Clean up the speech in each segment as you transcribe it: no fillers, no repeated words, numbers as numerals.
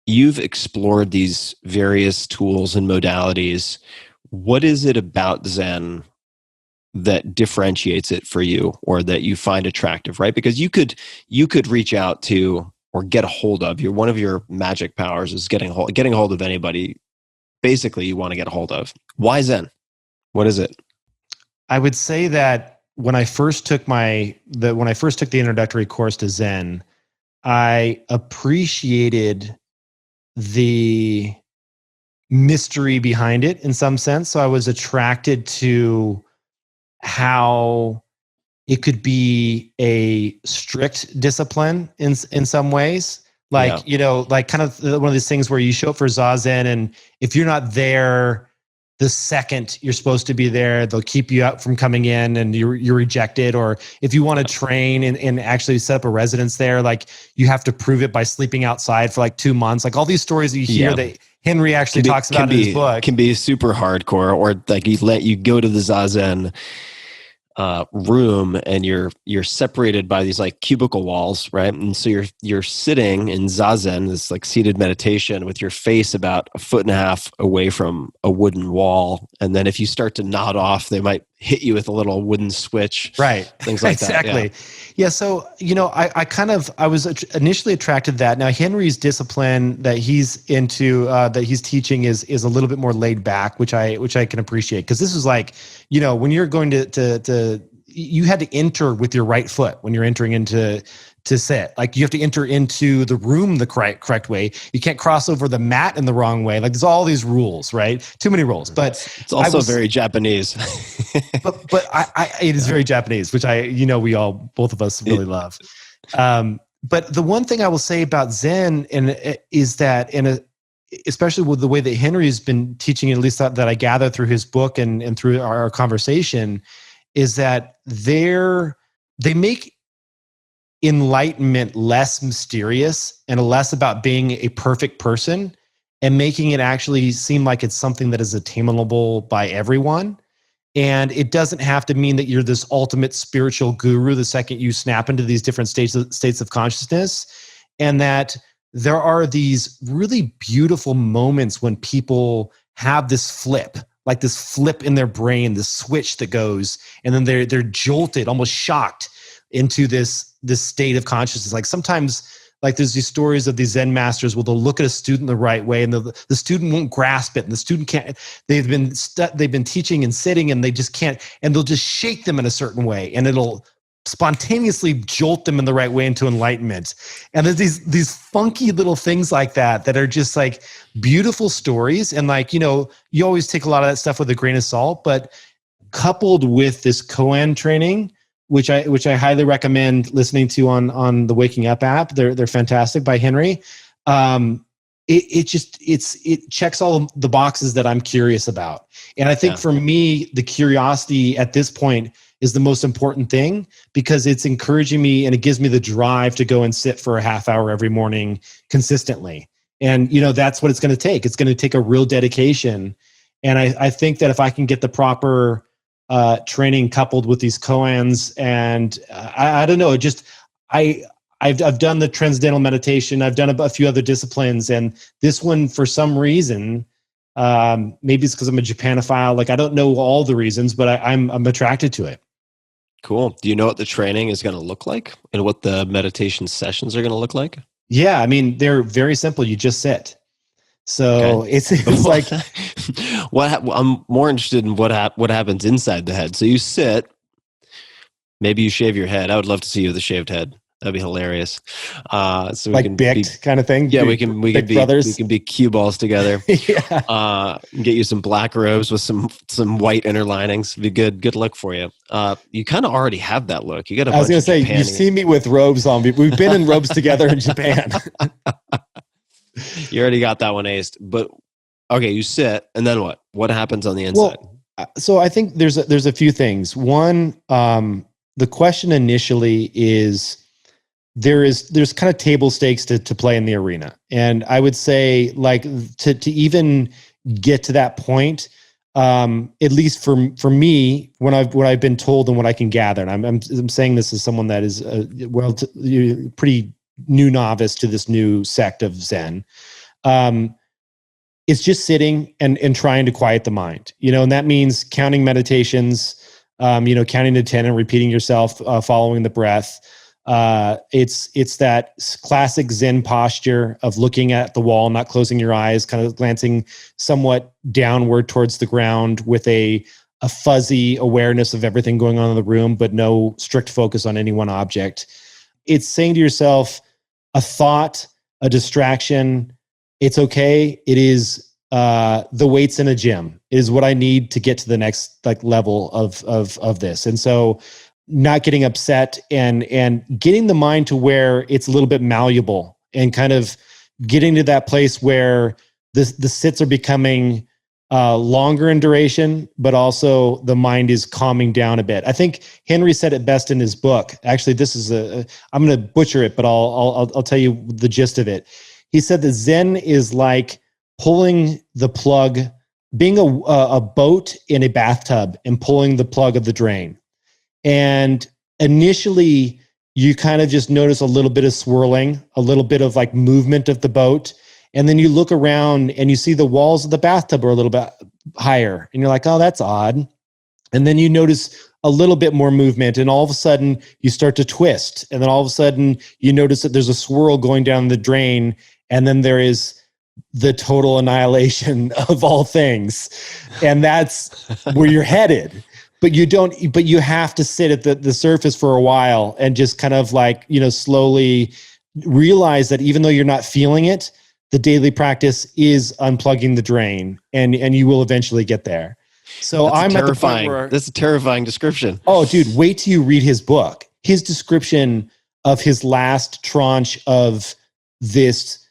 you've explored these various tools and modalities. What is it about Zen that differentiates it for you, or that you find attractive, right? Because you could reach out to or get a hold of one of your magic powers is getting a hold of anybody. Basically, you want to get a hold of. Why Zen? What is it? I would say that when I first took the introductory course to Zen, I appreciated the mystery behind it in some sense. So I was attracted to how it could be a strict discipline in some ways. Like, like kind of one of these things where you show up for Zazen, and if you're not there the second you're supposed to be there, they'll keep you out from coming in and you're rejected. Or if you want to train and actually set up a residence there, like you have to prove it by sleeping outside for like 2 months. Like all these stories that you hear that Henry actually talks about in his book. Can be super hardcore, or like you go to the Zazen room and you're separated by these like cubicle walls, right? And so you're sitting in Zazen, this like seated meditation, with your face about 1.5 feet away from a wooden wall. And then if you start to nod off, they might hit you with a little wooden switch, right? Things like exactly. that. Yeah. So I was initially attracted to that. Now Henry's discipline that he's into, that he's teaching is a little bit more laid back, which I can appreciate, because this is like, when you're going to you had to enter with your right foot when you're entering into sit. Like you have to enter into the room the correct way. You can't cross over the mat in the wrong way. Like there's all these rules, right? Too many rules. But it's also very Japanese. but it is very Japanese, which we all, both of us, really love. But the one thing I will say about Zen is that especially with the way that Henry's been teaching, at least that I gather through his book and through our conversation, is that they make enlightenment less mysterious and less about being a perfect person, and making it actually seem like it's something that is attainable by everyone. And it doesn't have to mean that you're this ultimate spiritual guru the second you snap into these different states of consciousness. And that there are these really beautiful moments when people have this flip in their brain, this switch that goes, and then they're jolted, almost shocked into this state of consciousness. Like sometimes, like there's these stories of these Zen masters where they'll look at a student the right way, and the student won't grasp it, and the student can't. They've been teaching and sitting, and they just can't, and they'll just shake them in a certain way, and it'll spontaneously jolt them in the right way into enlightenment. And there's these funky little things like that are just like beautiful stories. And like, you always take a lot of that stuff with a grain of salt, but coupled with this Koan training, which I highly recommend listening to on the Waking Up app. They're fantastic, by Henry. It checks all the boxes that I'm curious about. And I think for me, the curiosity at this point is the most important thing, because it's encouraging me and it gives me the drive to go and sit for a half hour every morning consistently. And, that's what it's going to take. It's going to take a real dedication. And I think that if I can get the proper training coupled with these koans, and I don't know, I've done the transcendental meditation. I've done a few other disciplines, and this one, for some reason, maybe it's because I'm a Japanophile. Like I don't know all the reasons, but I'm attracted to it. Cool. Do you know what the training is going to look like, and what the meditation sessions are going to look like? Yeah, I mean, they're very simple. You just sit. So it's like, I'm more interested in what happens inside the head. So you sit, maybe you shave your head. I would love to see you with a shaved head. That'd be hilarious. So we like can Bict kind of thing. Yeah, we can be cue balls together. Yeah. Get you some black robes with some white inner linings. It'd be good. Good look for you. You kind of already have that look. You got I was going to say, you've seen me with robes on. We've been in robes together in Japan. You already got that one aced. But okay, you sit, and then what? What happens on the inside? Well, so I think there's a few things. One, the question initially is, there's kind of table stakes to play in the arena. And I would say, like, to even get to that point, at least for me, what I've been told and what I can gather, and I'm saying this as someone that is pretty new novice to this new sect of Zen. it's just sitting and trying to quiet the mind, and that means counting meditations, counting to 10 and repeating yourself, following the breath. It's that classic Zen posture of looking at the wall, not closing your eyes, kind of glancing somewhat downward towards the ground with a fuzzy awareness of everything going on in the room, but no strict focus on any one object. It's saying to yourself, a thought, a distraction, it's okay. It is the weights in a gym. It is what I need to get to the next level of this. And so not getting upset and getting the mind to where it's a little bit malleable and kind of getting to that place where the sits are becoming longer in duration, but also the mind is calming down a bit. I think Henry said it best in his book. Actually, this is I'm going to butcher it, but I'll tell you the gist of it. He said that Zen is like pulling the plug, being a boat in a bathtub and pulling the plug of the drain. And initially, you kind of just notice a little bit of swirling, a little bit of movement of the boat. And then you look around and you see the walls of the bathtub are a little bit higher. And you're like, oh, that's odd. And then you notice a little bit more movement. And all of a sudden, you start to twist. And then all of a sudden, you notice that there's a swirl going down the drain. And then there is the total annihilation of all things. And that's where you're headed. But you have to sit at the surface for a while and just kind of slowly realize that even though you're not feeling it, the daily practice is unplugging the drain, and you will eventually get there. So that's terrifying. That's a terrifying description. Oh, dude, wait till you read his book. His description of his last tranche of this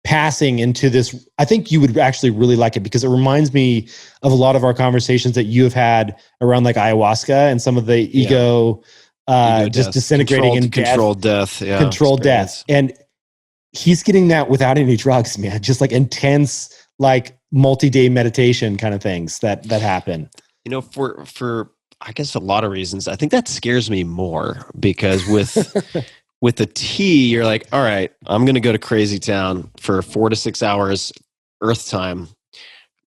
passing into this, I think you would actually really like it, because it reminds me of a lot of our conversations that you have had around ayahuasca and some of the ego just death. Disintegrating and controlled death. Yeah, controlled death. And he's getting that without any drugs, man. Just intense, multi-day meditation kind of things that happen. For I guess a lot of reasons, I think that scares me more, because with the tea, you're like, all right, I'm going to go to Crazy Town for 4 to 6 hours Earth time.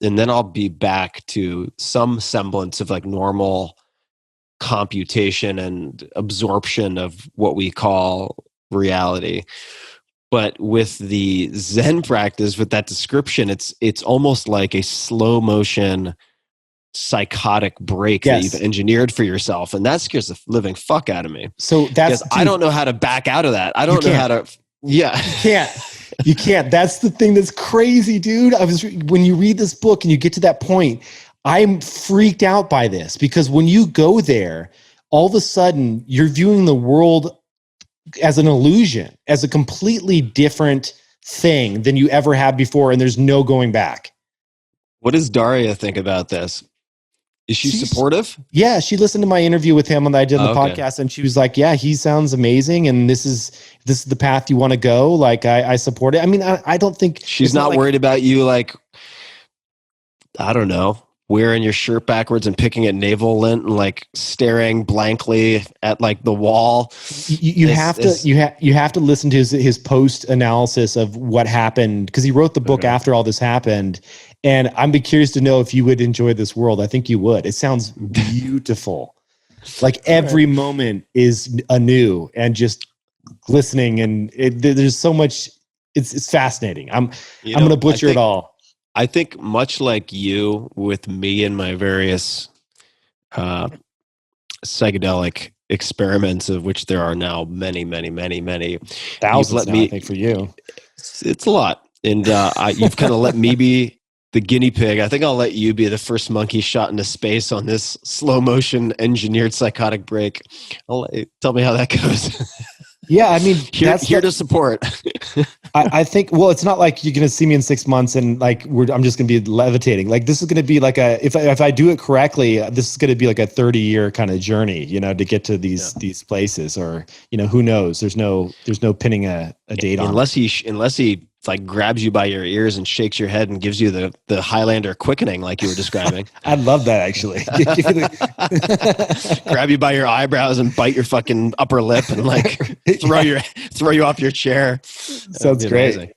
And then I'll be back to some semblance of normal computation and absorption of what we call reality. But with the Zen practice, with that description, it's almost like a slow motion psychotic break that you've engineered for yourself, and that scares the living fuck out of me. So I don't know how to back out of that. I don't know how to. Yeah, you can't. That's the thing that's crazy, dude. When you read this book and you get to that point, I'm freaked out by this, because when you go there, all of a sudden you're viewing the world as an illusion, as a completely different thing than you ever have before, and there's no going back. What does Daria think about this? Is she's supportive? Yeah, she listened to my interview with him that I did on the podcast, and she was like, yeah, he sounds amazing, and this is the path you want to go. I support it. I mean, I don't think... She's not worried about you, I don't know, wearing your shirt backwards and picking at navel lint and staring blankly at the wall. You have to listen to his post analysis of what happened, because he wrote the book after all this happened. And I'm curious to know if you would enjoy this world. I think you would. It sounds beautiful. Every moment is anew and just glistening, and there's so much. It's fascinating. I'm going to butcher it all. I think much like you, with me and my various psychedelic experiments, of which there are now many, many, many, many thousands. I think for you, it's a lot, and you've kind of let me be the guinea pig. I think I'll let you be the first monkey shot into space on this slow motion engineered psychotic break. Tell me how that goes. Yeah, I mean, here to support. I think. Well, it's not like you're going to see me in 6 months and I'm just going to be levitating. This is going to be if I do it correctly, this is going to be a 30-year kind of journey, to get to these places, or who knows? There's no pinning a date on. Unless he grabs you by your ears and shakes your head and gives you the Highlander quickening like you were describing. I'd love that, actually. Grab you by your eyebrows and bite your fucking upper lip and throw you off your chair. Sounds great. Amazing.